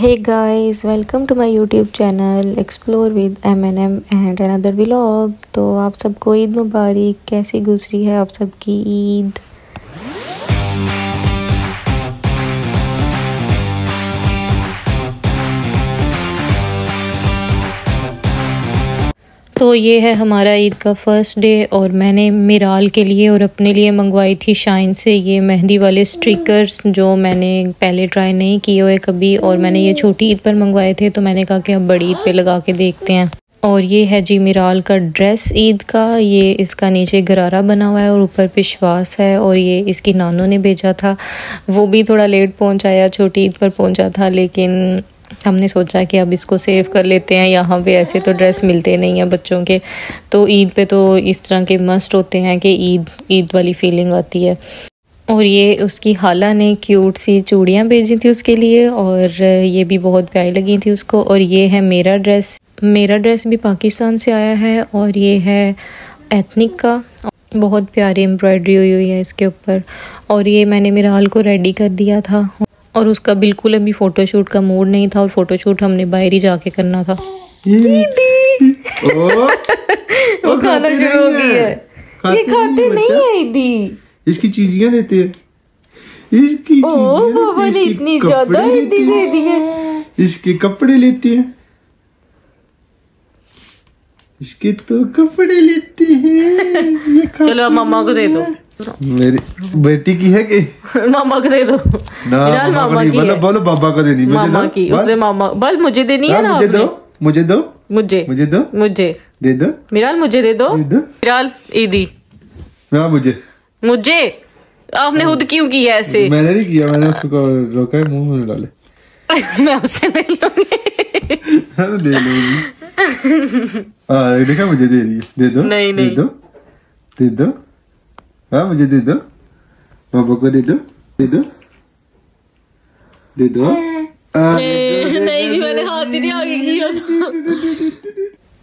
Hey guys, welcome to my YouTube channel Explore with M&M and another vlog। तो आप सबको ईद मुबारक। कैसी गुजरी है आप सबकी ईद? तो ये है हमारा ईद का फर्स्ट डे और मैंने मिराल के लिए और अपने लिए मंगवाई थी शाइन से ये मेहंदी वाले स्टिकर्स जो मैंने पहले ट्राई नहीं किए हुए कभी, और मैंने ये छोटी ईद पर मंगवाए थे तो मैंने कहा कि अब बड़ी ईद पे लगा के देखते हैं। और ये है जी मिराल का ड्रेस ईद का। ये इसका नीचे गरारा बना हुआ है और ऊपर पिशवास है, और ये इसकी नानू ने भेजा था। वो भी थोड़ा लेट पहुंचाया, छोटी ईद पर पहुंचा था, लेकिन हमने सोचा कि अब इसको सेव कर लेते हैं। यहाँ पे ऐसे तो ड्रेस मिलते नहीं हैं बच्चों के, तो ईद पे तो इस तरह के मस्ट होते हैं कि ईद वाली फीलिंग आती है। और ये उसकी खाला ने क्यूट सी चूड़ियाँ भेजी थी उसके लिए, और ये भी बहुत प्यारी लगी थी उसको। और ये है मेरा ड्रेस भी पाकिस्तान से आया है, और ये है एथनिक का। बहुत प्यारी एम्ब्रॉयडरी हुई है इसके ऊपर। और ये मैंने मिराल को रेडी कर दिया था, और उसका बिल्कुल अभी फ़ोटोशूट का मूड नहीं था, और फ़ोटोशूट हमने बाहर ही जाके करना था। दीदी वो खाना शुरू हो गई है। ये खाते नहीं है ईदी, इसकी चीजियां देते हैं। इसकी बाबा ने इतनी ज्यादा ईदी दे दी है। इसके कपड़े लेते हैं, इसके तो कपड़े लेते हैं। चलो अब मम्मा को दे दो। मेरी बेटी की है कि मामा को दे दो ना? मामा की है। बोलो बाबा को देनी। मामा की उसने मामा बल मुझे देनी है ना। मुझे दो मुझे दे दो मिराल, मुझे दे दो मिराल ईदी। मुझे आपने खुद क्यों किया ऐसे? मैंने नहीं किया, मैंने उसको रोका है, मुंह में डाले। मैं उससे नहीं लूंगी। दे लूंगी। देखा मुझे दे रही है। दे दो। नहीं दे दो। हाँ मुझे दे दो, पापा को दे दो। नहीं जी, मैंने हाथ ही नहीं आगे किया।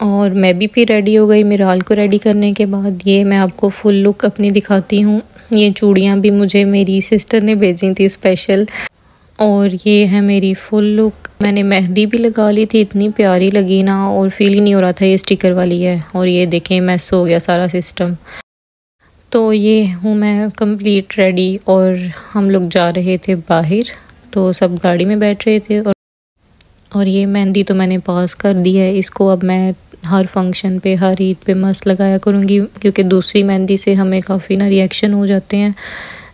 और मैं भी फिर रेडी हो गई। मिराल को रेडी करने के बाद ये मैं आपको फुल लुक अपनी दिखाती हूँ। ये चूड़ियाँ भी मुझे मेरी सिस्टर ने भेजी थी स्पेशल, और ये है मेरी फुल लुक। मैंने मेहंदी भी लगा ली थी, इतनी प्यारी लगी ना, और फील ही नहीं हो रहा था ये स्टिकर वाली है। और ये देखें मैस हो गया सारा सिस्टम। तो ये हूँ मैं कंप्लीट रेडी, और हम लोग जा रहे थे बाहर, तो सब गाड़ी में बैठ रहे थे। और ये मेहंदी तो मैंने पास कर दी है, इसको अब मैं हर फंक्शन पे हर ईद पे मस्त लगाया करूँगी, क्योंकि दूसरी मेहंदी से हमें काफ़ी ना रिएक्शन हो जाते हैं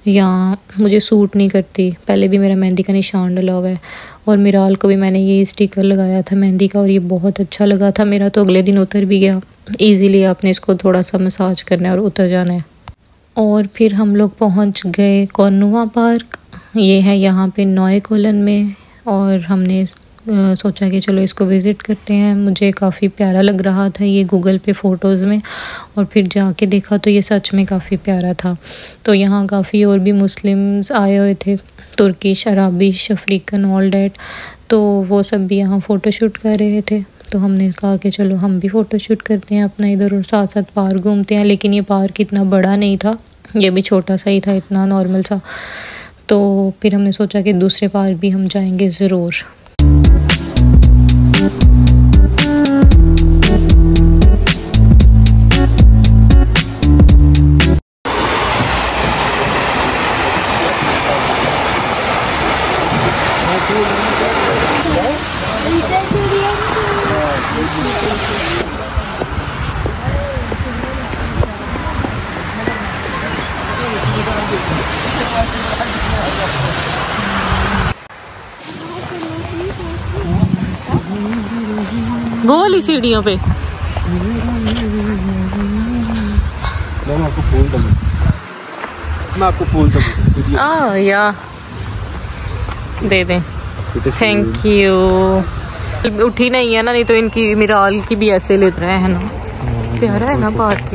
या मुझे सूट नहीं करती। पहले भी मेरा मेहंदी का निशान डला हुआ है, और मिराल को भी मैंने ये स्टिकर लगाया था मेहंदी का, और ये बहुत अच्छा लगा था। मेरा तो अगले दिन उतर भी गया ईज़िली। आपने इसको थोड़ा सा मसाज करना है और उतर जाना है। और फिर हम लोग पहुंच गए कौनुआ पार्क। ये है यहाँ पे नॉय कॉलन में, और हमने सोचा कि चलो इसको विज़िट करते हैं। मुझे काफ़ी प्यारा लग रहा था ये गूगल पे फ़ोटोज़ में, और फिर जाके देखा तो ये सच में काफ़ी प्यारा था। तो यहाँ काफ़ी और भी मुस्लिम्स आए हुए थे, तुर्किश, अरबिश, अफ्रीकन, ऑल डैट। तो वो सब भी यहाँ फ़ोटोशूट कर रहे थे, तो हमने कहा कि चलो हम भी फ़ोटोशूट करते हैं अपना इधर, और साथ साथ पार्क घूमते हैं। लेकिन ये पार्क इतना बड़ा नहीं था, ये भी छोटा सा ही था, इतना नॉर्मल सा। तो फिर हमने सोचा कि दूसरे पार्क भी हम जाएंगे ज़रूर। गोली सीढ़ियों पे मैं आपको फूल दूँ। या दे दें, थैंक यू। उठी नहीं है ना, नहीं तो इनकी मिराल की भी ऐसे ले रहे हैं ना। प्यारा है ना पार्क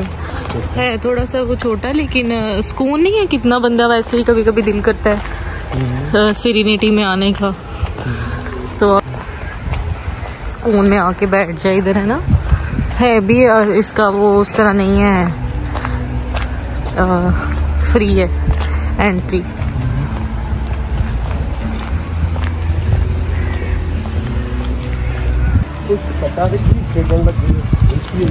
है, थोड़ा सा वो छोटा, लेकिन सुकून नहीं है। कितना बंदा वैसे ही कभी कभी दिल करता है सीरेनिटी में आने का, तो सुकून में आके बैठ जाए इधर, है ना। है भी इसका वो उस तरह नहीं है, फ्री है एंट्री।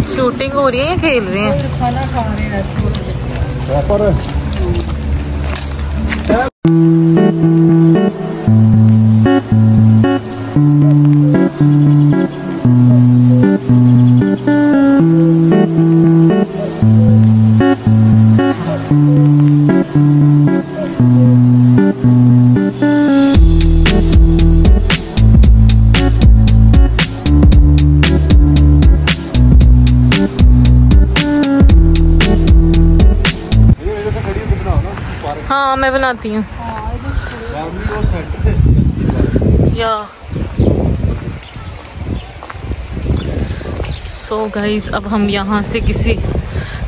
शूटिंग हो रही है या खेल रहे हैं? खाना खा रहे हैं। हाँ मैं बनाती हूँ या। सो गाइज अब हम यहाँ से किसी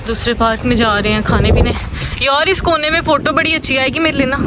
दूसरे पार्क में जा रहे हैं खाने पीने। यार इस कोने में फोटो बड़ी अच्छी आएगी मेरे लिए ना।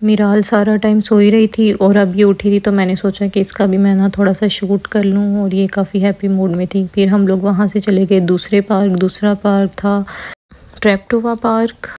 मिराल सारा टाइम सोई रही थी और अब ये उठी थी, तो मैंने सोचा कि इसका भी मैं ना थोड़ा सा शूट कर लूँ, और ये काफ़ी हैप्पी मूड में थी। फिर हम लोग वहाँ से चले गए दूसरे पार्क। दूसरा पार्क था ट्रैप्टोवा पार्क।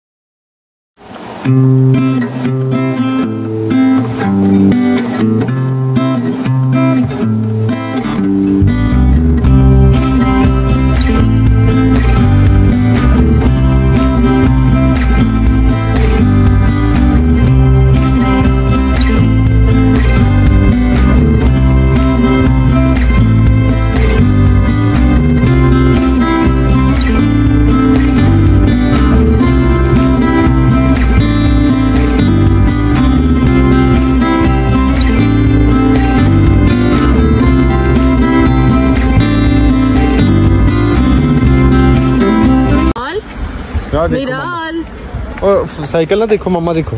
मिराल और साइकिल ना देखो, मम्मा देखो,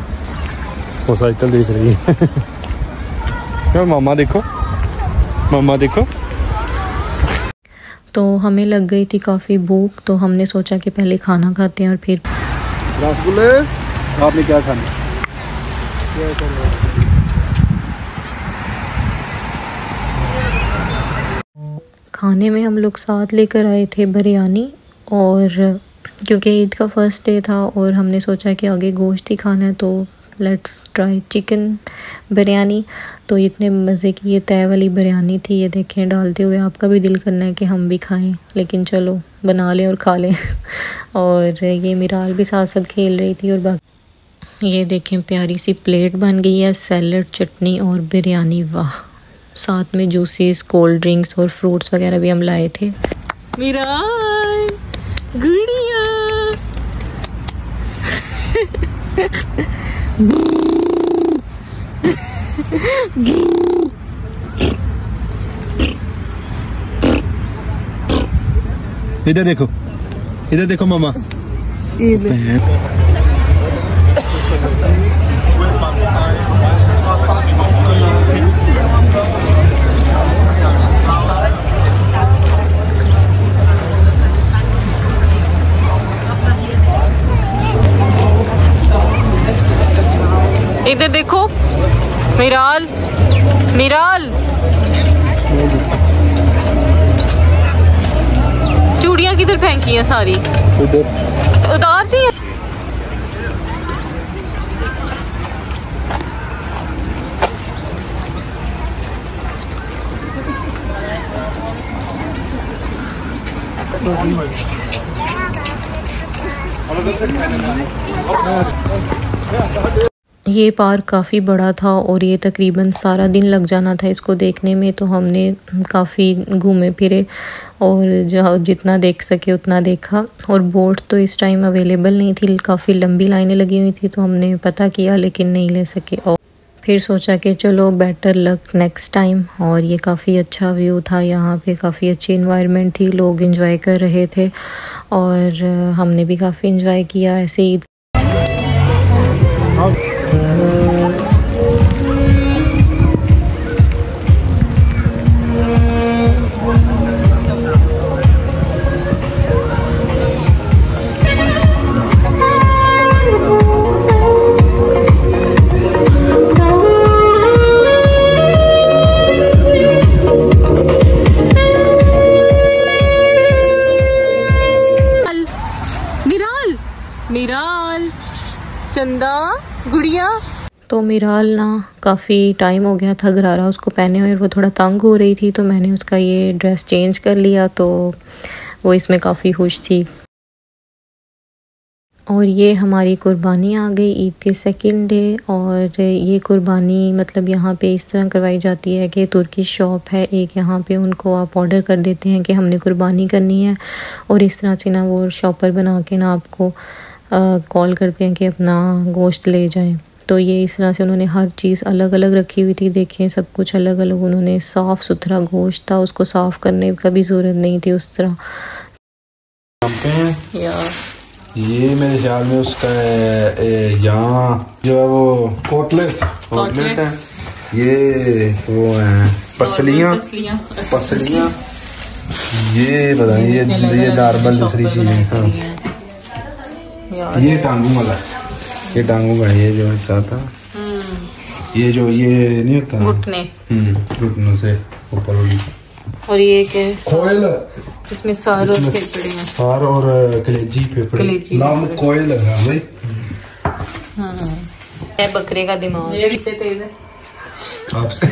वो साइकिल देख रही है। मम्मा देखो, मम्मा देखो। तो हमें लग गई थी काफ़ी भूख, तो हमने सोचा कि पहले खाना खाते हैं और फिर रसगुल्ले। आपने क्या खाना? खाने में हम लोग साथ लेकर आए थे बिरयानी, और क्योंकि ईद का फर्स्ट डे था और हमने सोचा कि आगे गोश्त ही खाना है, तो लेट्स ट्राई चिकन बिरयानी। तो इतने मज़े की ये तय वाली बिरयानी थी, ये देखें डालते हुए आपका भी दिल करना है कि हम भी खाएं, लेकिन चलो बना लें और खा लें। और ये मिराल भी साथ साथ खेल रही थी। और बाकी ये देखें प्यारी सी प्लेट बन गई है, सैलड, चटनी और बिरयानी। वाह, साथ में जूसेस, कोल्ड ड्रिंक्स और फ्रूट्स वगैरह भी हम लाए थे। मिराल गुड़िया इधर देखो, इधर देखो मामा। इधर देखो मिराल, मिराल चूड़ियाँ किधर फेंकी हैं सारी? उतार दी है। ये पार्क काफ़ी बड़ा था और ये तकरीबन सारा दिन लग जाना था इसको देखने में, तो हमने काफ़ी घूमे फिरे और जहाँ जितना देख सके उतना देखा। और बोट तो इस टाइम अवेलेबल नहीं थी, काफ़ी लंबी लाइनें लगी हुई थी, तो हमने पता किया लेकिन नहीं ले सके। और फिर सोचा कि चलो बेटर लक नेक्स्ट टाइम। और ये काफ़ी अच्छा व्यू था, यहाँ पे काफ़ी अच्छी इन्वायरमेंट थी, लोग एंजॉय कर रहे थे और हमने भी काफ़ी एंजॉय किया। ऐसे ईद मिराल, चंदा, गुड़िया। तो मिराल ना काफ़ी टाइम हो गया था गरारा उसको पहने हुए, वो थोड़ा तंग हो रही थी, तो मैंने उसका ये ड्रेस चेंज कर लिया, तो वो इसमें काफ़ी खुश थी। और ये हमारी कुर्बानी आ गई ईद के सेकंड डे। और ये कुर्बानी मतलब यहाँ पे इस तरह करवाई जाती है कि तुर्की शॉप है एक, यहाँ पे उनको आप ऑर्डर कर देते हैं कि हमने कुर्बानी करनी है, और इस तरह से ना वो शॉपर बना के ना आपको कॉल करते हैं कि अपना गोश्त ले जाएं। तो ये इस तरह से उन्होंने हर चीज़ अलग अलग रखी हुई थी, देखें सब कुछ अलग अलग। उन्होंने साफ़ सुथरा गोश्त था, उसको साफ़ करने का भी ज़रूरत नहीं थी उस तरह। ये मेरे ख्याल में उसका यहाँ जो है वो कोटलेट है, ये वो है पसलियाँ, ये बताएं ये नॉर्मल दूसरी चीज़ें। हाँ ये टांगू वाला, ये टांगू का ये जो हिस्सा था, ये जो ये नहीं होता घुटनों से ऊपर वाली। और ये कोयल, इसमें सार और कलेजी फेफड़े, नाम कोयल है भाई। हाँ बकरे का दिमाग, ये किससे तेज है आपसे।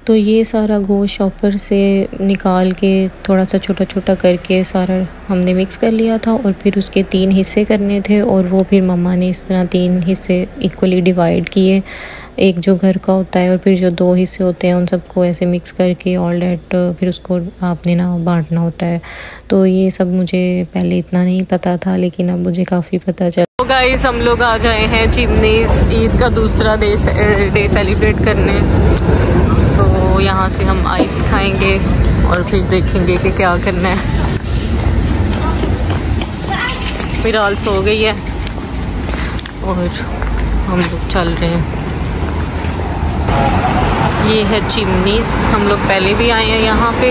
तो ये सारा गोश्त शॉपर से निकाल के थोड़ा सा छोटा छोटा करके सारा हमने मिक्स कर लिया था, और फिर उसके 3 हिस्से करने थे, और वो फिर मम्मा ने इस तरह 3 हिस्से इक्वली डिवाइड किए, एक जो घर का होता है और फिर जो 2 हिस्से होते हैं उन सबको ऐसे मिक्स करके ऑल डेट फिर उसको आपने ना बांटना होता है। तो ये सब मुझे पहले इतना नहीं पता था, लेकिन अब मुझे काफ़ी पता चला। तो गाइस हम लोग आ जाए हैं चिमनीज़ ईद का दूसरा डे सेलिब्रेट करने। तो यहाँ से हम आइस खाएंगे और फिर देखेंगे कि क्या करना है। मिराल सो गई है और हम लोग चल रहे हैं। ये है चिमनीज़, हम लोग पहले भी आए हैं यहाँ पे,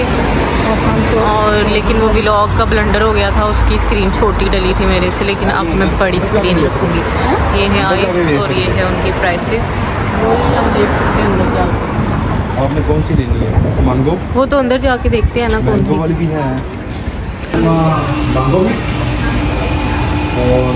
और लेकिन वो व्लॉग का ब्लंडर हो गया था, उसकी स्क्रीन छोटी डली थी मेरे से, लेकिन अब मैं बड़ी स्क्रीन रखूँगी। ये है आइस और ये है उनकी प्राइसेस। आपने कौन सी लेनी है? मैंगो, वो तो अंदर जाके देखते हैं ना कौन सी वाली भी है। मैंगो मिक्स और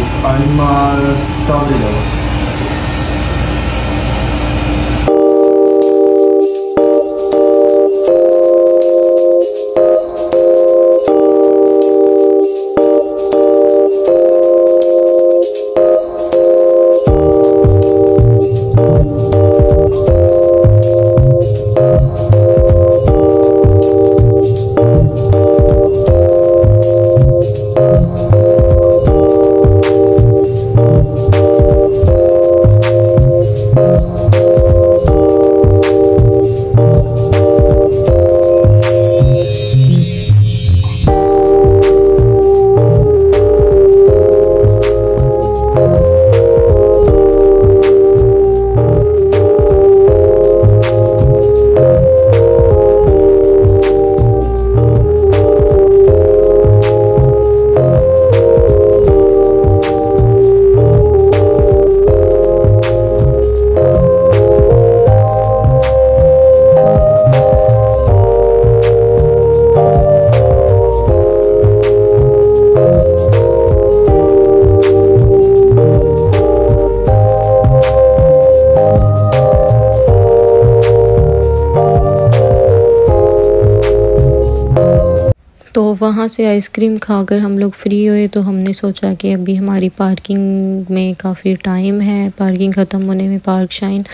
वहाँ से आइसक्रीम खाकर हम लोग फ्री हुए, तो हमने सोचा कि अभी हमारी पार्किंग में काफ़ी टाइम है, पार्किंग ख़त्म होने में पार्क शाइन,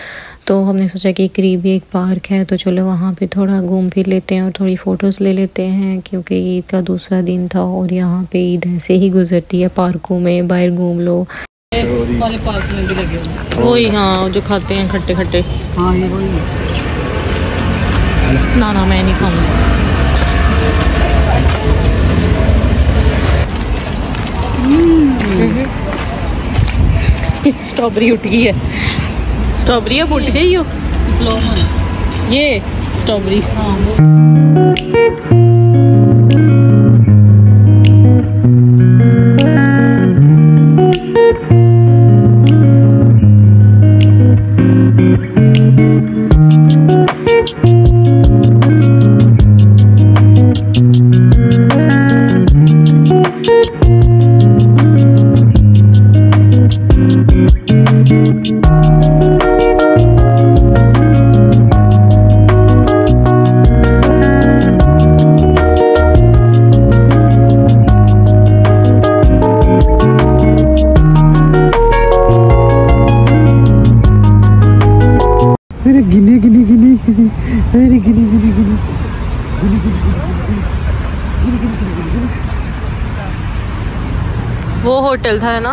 तो हमने सोचा कि करीब एक पार्क है, तो चलो वहाँ पे थोड़ा घूम फिर लेते हैं और थोड़ी फ़ोटोज़ ले लेते हैं, क्योंकि ईद का दूसरा दिन था और यहाँ पे ईद ऐसे ही गुजरती है, पार्कों में बाहर घूम लो। वाले पार्क में भी लगे हुए वही, हाँ जो खाते हैं खट्टे खट्टे। हाँ ये वही ना मैं नहीं खाऊंगी। स्ट्रॉबेरी उठ गई है। स्ट्रॉबेरी अब उठ गई हो। ये स्ट्रॉबेरी वो होटल था है ना।